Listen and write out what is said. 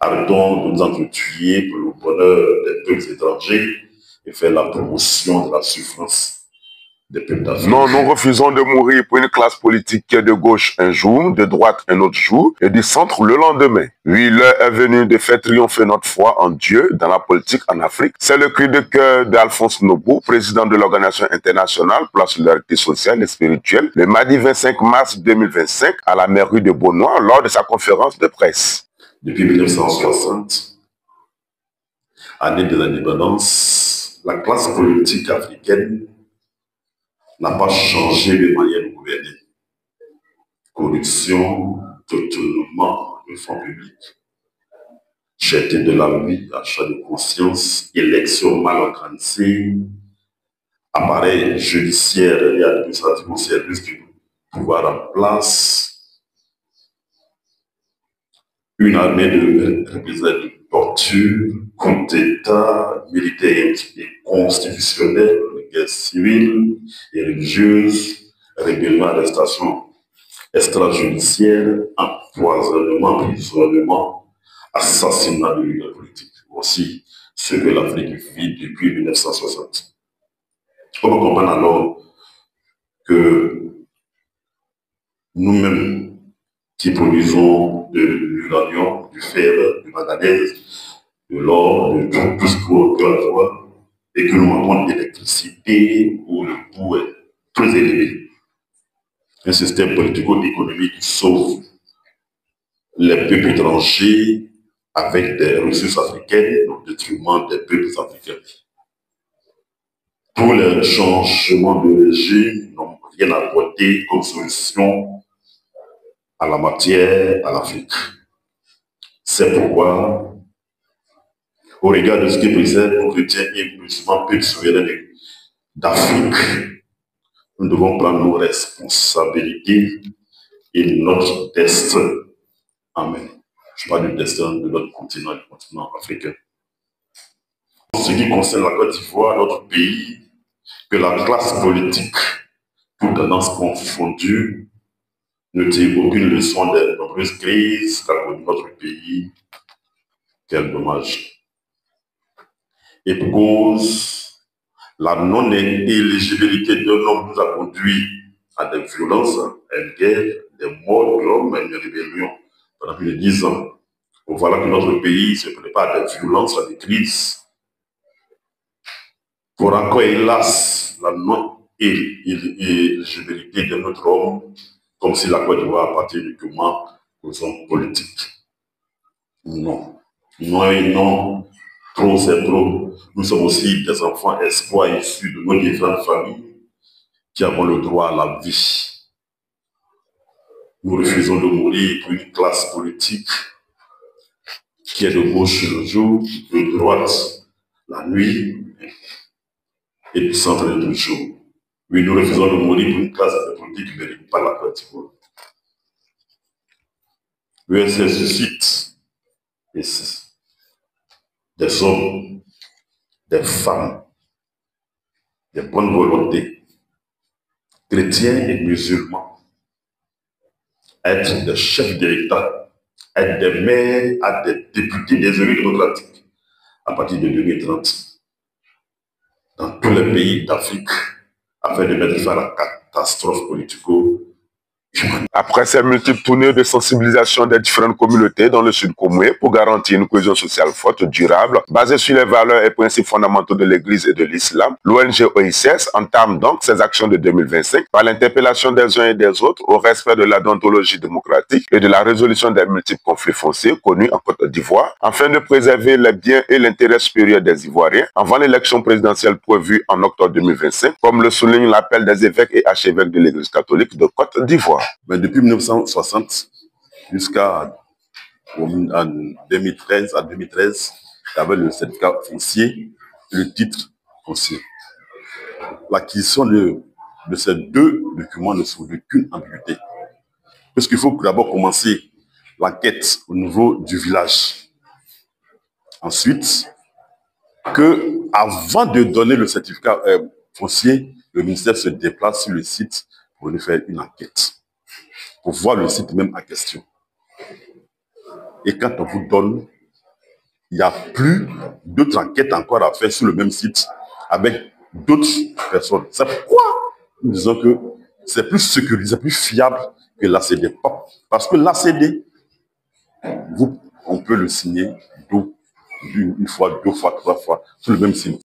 Arrêtons de nous entretuer pour le bonheur des peuples étrangers et faire la promotion de la souffrance des peuples d'Afrique. Non, nous refusons de mourir pour une classe politique qui est de gauche un jour, de droite un autre jour et du centre le lendemain. Oui, l'heure est venue de faire triompher notre foi en Dieu dans la politique en Afrique. C'est le cri de cœur d'Alphonse Nobo, président de l'Organisation internationale pour la solidarité sociale et spirituelle, le mardi 25 mars 2025 à la mairie de Beaunois lors de sa conférence de presse. Depuis 1960, année de l'indépendance, la classe politique africaine n'a pas changé de manière de gouverner. Corruption, détournement de fonds publics, cherté de la vie, achat de conscience, élections mal organisées, appareil judiciaire et administratif au service du pouvoir en place, une armée de représentants de torture, coup d'État, militaire et constitutionnel, guerre civile et religieuse, rébellion, arrestation extrajudiciaire, empoisonnement, emprisonnement, assassinat de leaders politiques. Voici ce que l'Afrique vit depuis 1960. On comprend alors que nous-mêmes qui produisons de l'uranium, du fer, du manganèse, de l'or, de tout ce qu'on peut avoir, et que nous manquons d'électricité où le coût est très élevé. Un système politico-économique qui sauve les peuples étrangers avec des ressources africaines au détriment des peuples africains. Tous les changements de régime n'ont rien apporté comme solution à la matière à l'Afrique. C'est pourquoi, au regard de ce que précède nos chrétiens et musulmans, peuples souverains d'Afrique, nous devons prendre nos responsabilités et notre destin. Amen. Je parle du destin de notre continent, du continent africain. En ce qui concerne la Côte d'Ivoire, notre pays, que la classe politique, toute tendance confondue, ne tire aucune leçon des nombreuses crises qu'a connues notre pays. Quel dommage. Et pour cause, la non-éligibilité d'un homme nous a conduit à des violences, à une guerre, des morts d'hommes, à une rébellion pendant plus de 10 ans. Donc voilà que notre pays se prépare à des violences, à des crises. Pour encore, hélas, la non-éligibilité de notre homme, comme si la Côte d'Ivoire appartient uniquement aux hommes politiques. Non. Non et non. Trop, c'est trop. Nous sommes aussi des enfants espoirs issus de nos différentes familles qui avons le droit à la vie. Nous refusons de mourir pour une classe politique qui est de gauche le jour, de droite la nuit et du centre le jour. Oui, nous refusons de mourir pour une classe politique qui ne mérite pas la Côte d'Ivoire. L'UNC suscite des hommes, des femmes, des bonnes volontés, chrétiens et musulmans, être des chefs de l'État, être des maires, être des députés des élus démocratiques à partir de 2030 dans tous les pays d'Afrique afin de mettre fin à la catastrophe politico-humanitaire. Après ces multiples tournées de sensibilisation des différentes communautés dans le Sud Comoué pour garantir une cohésion sociale forte, durable, basée sur les valeurs et principes fondamentaux de l'Église et de l'Islam, l'ONG OICS entame donc ses actions de 2025 par l'interpellation des uns et des autres au respect de la déontologie démocratique et de la résolution des multiples conflits fonciers connus en Côte d'Ivoire, afin de préserver les biens et l'intérêt supérieur des Ivoiriens avant l'élection présidentielle prévue en octobre 2025, comme le souligne l'appel des évêques et archevêques de l'Église catholique de Côte d'Ivoire. Mais depuis 1960 jusqu'à 2013, il y avait le certificat foncier et le titre foncier. L'acquisition de ces deux documents ne souffre qu'une ambiguïté. Parce qu'il faut d'abord commencer l'enquête au niveau du village. Ensuite, avant de donner le certificat foncier, le ministère se déplace sur le site pour nous faire une enquête, pour voir le site même en question. Et quand on vous donne il n'y a plus d'autres enquêtes encore à faire sur le même site avec d'autres personnes. C'est pourquoi nous disons que c'est plus sécurisé, plus fiable que l'ACD. Parce que l'ACD, on peut le signer une fois, deux fois, trois fois sur le même site.